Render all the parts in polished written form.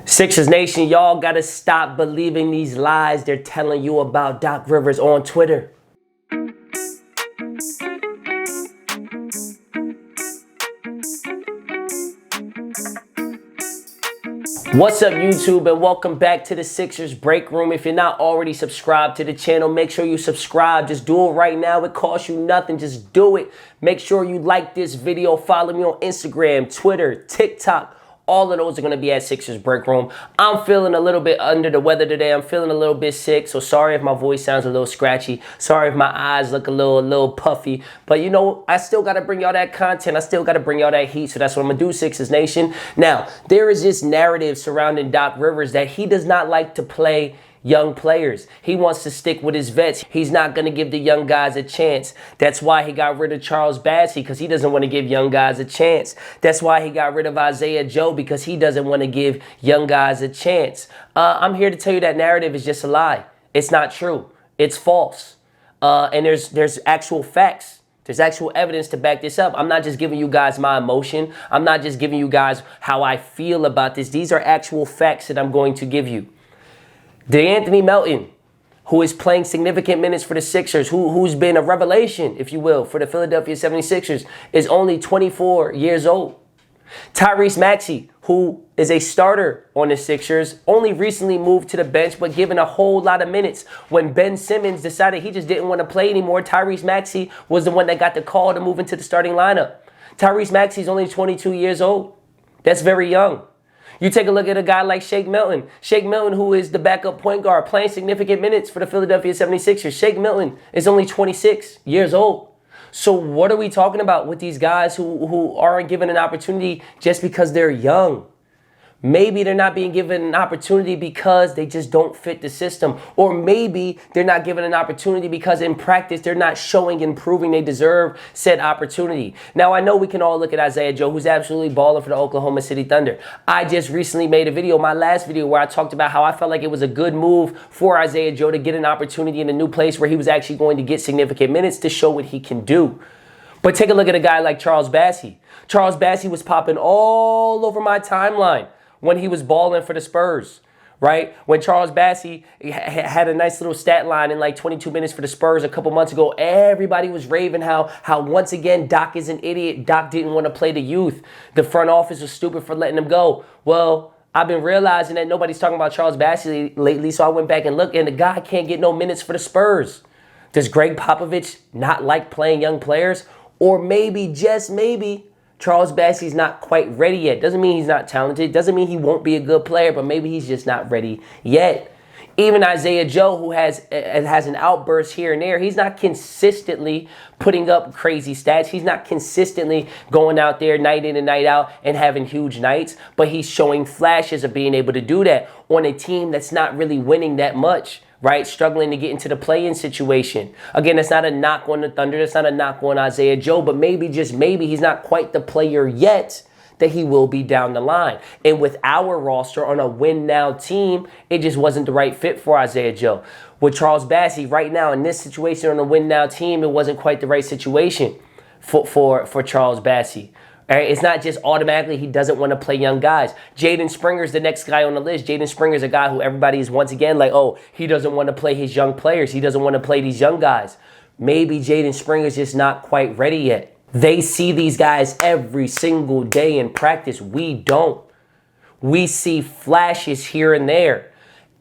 Sixers Nation, y'all gotta stop believing these lies they're telling you about Doc Rivers on Twitter. What's up, YouTube, and welcome back to the Sixers Break Room. If you're not already subscribed to the channel, make sure you subscribe. Just do it right now. It costs you nothing. Just do it. Make sure you like this video. Follow me on Instagram, Twitter, TikTok. All of those are going to be at Sixers Break Room. I'm feeling a little bit under the weather today. I'm feeling a little bit sick, so sorry if my voice sounds a little scratchy. Sorry if my eyes look a little puffy. But you know, I still got to bring y'all that content. I still got to bring y'all that heat, so that's what I'm going to do, Sixers Nation. Now, there is this narrative surrounding Doc Rivers that he does not like to play young players. He wants to stick with his vets. He's not going to give the young guys a chance. That's why he got rid of Charles Bassey, because he doesn't want to give young guys a chance. That's why he got rid of Isaiah Joe, because he doesn't want to give young guys a chance. I'm here to tell you that narrative is just a lie. It's not true. It's false. And there's actual facts. There's actual evidence to back this up. I'm not just giving you guys my emotion. I'm not just giving you guys how I feel about this. These are actual facts that I'm going to give you. D'Anthony Melton, who is playing significant minutes for the Sixers, who's been a revelation, if you will, for the Philadelphia 76ers, is only 24 years old. Tyrese Maxey, who is a starter on the Sixers, only recently moved to the bench, but given a whole lot of minutes. When Ben Simmons decided he just didn't want to play anymore, Tyrese Maxey was the one that got the call to move into the starting lineup. Tyrese Maxey is only 22 years old. That's very young. You take a look at a guy like Shake Milton. Shake Milton, who is the backup point guard, playing significant minutes for the Philadelphia 76ers. Shake Milton is only 26 years old. So what are we talking about with these guys who aren't given an opportunity just because they're young? Maybe they're not being given an opportunity because they just don't fit the system. Or maybe they're not given an opportunity because in practice they're not showing and proving they deserve said opportunity. Now, I know we can all look at Isaiah Joe, who's absolutely balling for the Oklahoma City Thunder. I just recently made a video, my last video, where I talked about how I felt like it was a good move for Isaiah Joe to get an opportunity in a new place where he was actually going to get significant minutes to show what he can do. But take a look at a guy like Charles Bassey. Charles Bassey was popping all over my timeline when he was balling for the Spurs, right? When Charles Bassey had a nice little stat line in like 22 minutes for the Spurs a couple months ago, everybody was raving how once again Doc is an idiot. Doc didn't want to play the youth. The front office was stupid for letting him go. Well, I've been realizing that nobody's talking about Charles Bassey lately, so I went back and looked, and the guy can't get no minutes for the Spurs. Does Greg Popovich not like playing young players? Or maybe, just maybe, Charles Bassey's not quite ready yet. Doesn't mean he's not talented. Doesn't mean he won't be a good player, but maybe he's just not ready yet. Even Isaiah Joe, who has an outburst here and there, he's not consistently putting up crazy stats. He's not consistently going out there night in and night out and having huge nights, but he's showing flashes of being able to do that on a team that's not really winning that much, right? Struggling to get into the play-in situation. Again, that's not a knock on the Thunder. That's not a knock on Isaiah Joe, but maybe, just maybe, he's not quite the player yet that he will be down the line. And with our roster on a win-now team, it just wasn't the right fit for Isaiah Joe. With Charles Bassey, right now in this situation on a win-now team, it wasn't quite the right situation for Charles Bassey. All right, it's not just automatically he doesn't want to play young guys. Jaden Springer's the next guy on the list. Jaden Springer's a guy who everybody is once again like, oh, he doesn't want to play his young players. He doesn't want to play these young guys. Maybe Jaden Springer's just not quite ready yet. They see these guys every single day in practice. We don't. We see flashes here and there.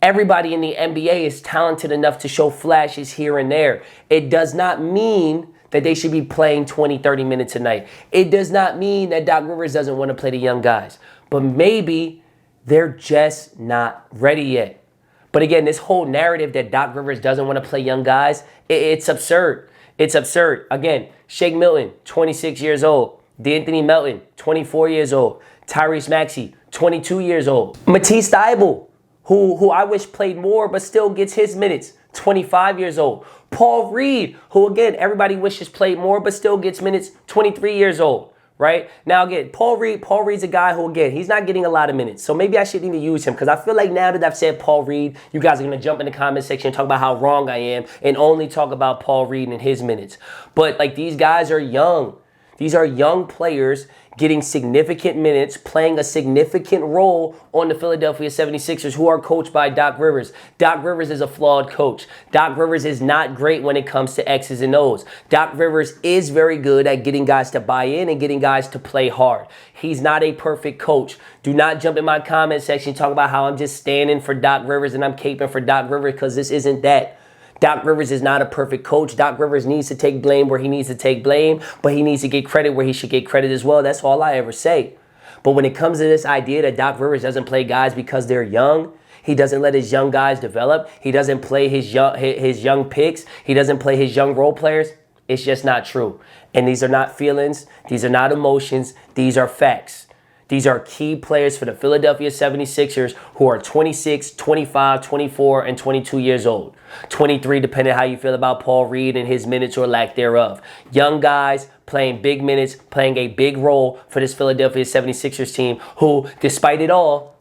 Everybody in the NBA is talented enough to show flashes here and there. It does not mean that they should be playing 20, 30 minutes a night. It does not mean that Doc Rivers doesn't want to play the young guys. But maybe they're just not ready yet. But again, this whole narrative that Doc Rivers doesn't want to play young guys, it's absurd. It's absurd. Again, Shake Milton, 26 years old. D'Anthony Melton, 24 years old. Tyrese Maxey, 22 years old. Matisse Thybulle, who I wish played more but still gets his minutes, 25 years old. Paul Reed, who again, everybody wishes played more but still gets minutes, 23 years old. Right? Now, again, Paul Reed's a guy who, again, he's not getting a lot of minutes. So maybe I shouldn't even use him, because I feel like now that I've said Paul Reed, you guys are going to jump in the comment section and talk about how wrong I am and only talk about Paul Reed and his minutes. But, like, these guys are young. These are young players getting significant minutes, playing a significant role on the Philadelphia 76ers, who are coached by Doc Rivers. Doc Rivers is a flawed coach. Doc Rivers is not great when it comes to X's and O's. Doc Rivers is very good at getting guys to buy in and getting guys to play hard. He's not a perfect coach. Do not jump in my comment section and talk about how I'm just standing for Doc Rivers and I'm caping for Doc Rivers, because this isn't that. Doc Rivers is not a perfect coach. Doc Rivers needs to take blame where he needs to take blame, but he needs to get credit where he should get credit as well. That's all I ever say. But when it comes to this idea that Doc Rivers doesn't play guys because they're young, he doesn't let his young guys develop, he doesn't play his young picks, he doesn't play his young role players, it's just not true. And these are not feelings, these are not emotions, these are facts. These are key players for the Philadelphia 76ers who are 26, 25, 24, and 22 years old. 23, depending on how you feel about Paul Reed and his minutes or lack thereof. Young guys playing big minutes, playing a big role for this Philadelphia 76ers team who, despite it all,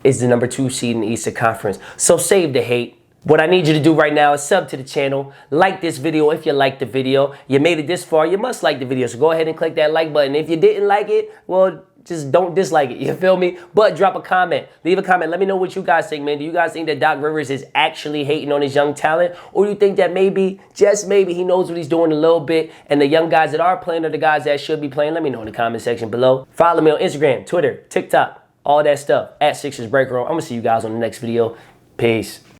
is the number 2 seed in the Eastern Conference. So save the hate. What I need you to do right now is sub to the channel, like this video if you liked the video. You made it this far, you must like the video, so go ahead and click that like button. If you didn't like it, well, just don't dislike it, you feel me? But drop a comment, leave a comment, let me know what you guys think, man. Do you guys think that Doc Rivers is actually hating on his young talent? Or do you think that maybe, just maybe, he knows what he's doing a little bit, and the young guys that are playing are the guys that should be playing? Let me know in the comment section below. Follow me on Instagram, Twitter, TikTok, all that stuff, at Sixers Breakroom. I'm gonna see you guys on the next video. Peace.